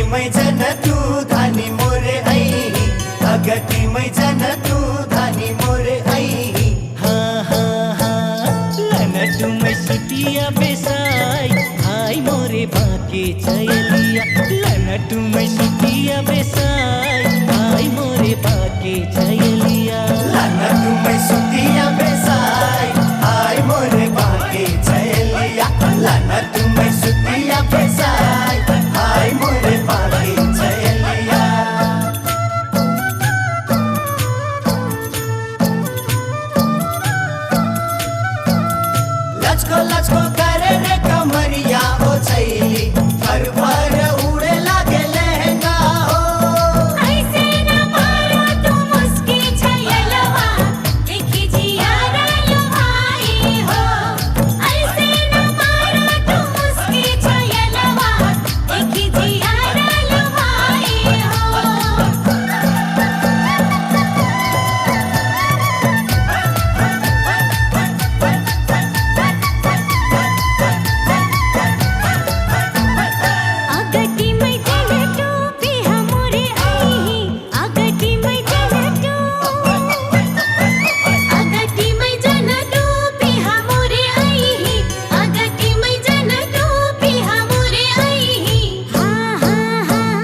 अगतिमै जन तू धानी मोरे आई, अगतिमै जन तू धानी मोरे आई। हाँ हाँ हाँ लनटुमै सुतिया बेसाई, हाय मोरे बाके चयलिया। लनटुमै सुतिया बेसाई, हाय मोरे बाके चयलिया। लनटुमै सुतिया बेसाई, हाय मोरे बाके चयलिया। लनटुमै सुतिया बेसाई, हाय मोरे बाके चयलिया। लचको लचको करे रे कमरिया ओ छैली, फर फर उड़े लागे लहंगा हो। ऐसे न मारो तू मुस्की छयलवा, देखी जियारा लुभाई हो। ऐसे न मारो तू मुस्की छयलवा, देखी जियारा लुभाई हो। अगतिमै जन टोपी हमरे आई, अगतिमै जन टोपी। अगतिमै जन टोपी हमरे आई, अगतिमै जन टोपी हमरे आई। हाँ हाँ हाँ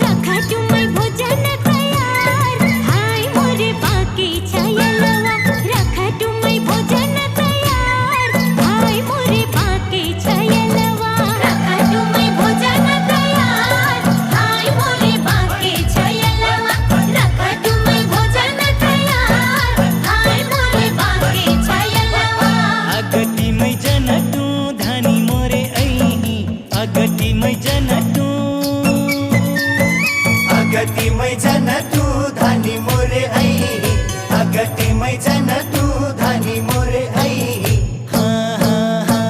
रखा तुमै भोजन तयार, हाय मोरे बाके छयलवा। रखा तुमै भोजन तयार, हाय मोरे बाके छयलवा। रखा तुमै भोजन तयार, हाय मोरे बाके छयलवा। रखा तुमै भोजन तयार, हाय मोरे बाके छयलवा। अगतिमै जन तू धानी मोरे आई, अगतिमै जन तू। अगतिमै जन तू धानी मोरे आई, अगतिमै जन तू धानी मोरे आई। हाँ हाँ हाँ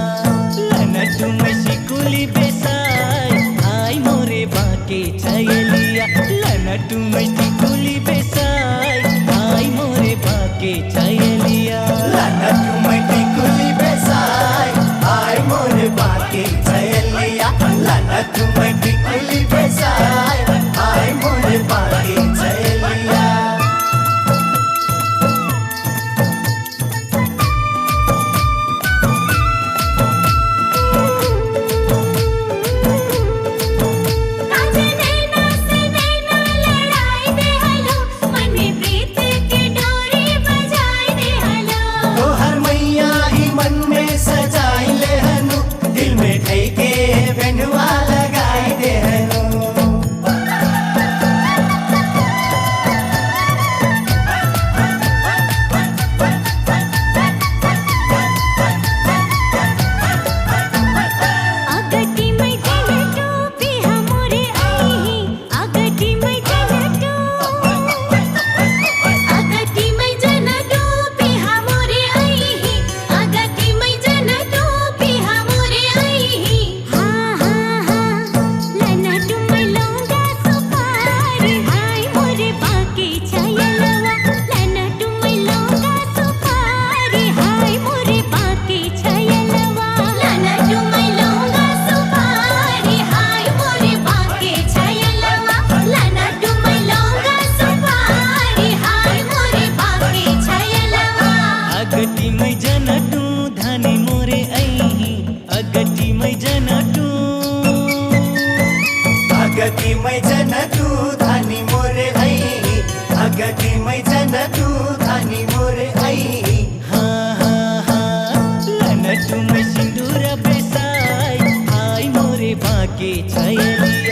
लनटुमै सिकुली बेसाई, हाय मोरे बाके चयलिया। लनटुमै सिकुली बेसाई, हाय मोरे बाके चयलिया। लनटुमै टिकुली बेसाई, हाय मोरे बाके चयलिया। लनटुमै टिकुली बेसाई, हाय मोरे बाके चयलिया। आज नैना से नैना लड़ाई दे हलो, मन में प्रीत के डोरी बजाई दे हलो। तोहर मैया ही मन में सजाई ले हनु, दिल में ठेके बेनुआ लगाई दे हनु। अगतिमै जन टोपी हमरे आई, अगतिमै जन टोपी। अगतिमै जन टोपी हमरे आई, अगतिमै जन टोपी हमरे आई। हाँ हाँ हाँ लनटुमै लौंगा सुपारी, हाय मोरे बाके छयलवा। लनटुमै लौंगा सुपारी, हाय मोरे बाके छयलवा। लनटुमै लौंगा सुपारी, हाय मोरे बाके छयलवा। लनटुमै लौंगा सुपारी, हाय मोरे बाके छयलवा। अगतिमै जन तू धानी मोरे आई, अगतिमै जन तू। अगतिमै जन तू धानी मोरे आई, अगतिमै जन तू धानी मोरे आई। हाँ हाँ हाँ लनटुमै सिन्दूर बेसाई, हाय मोरे बाके चयलिया।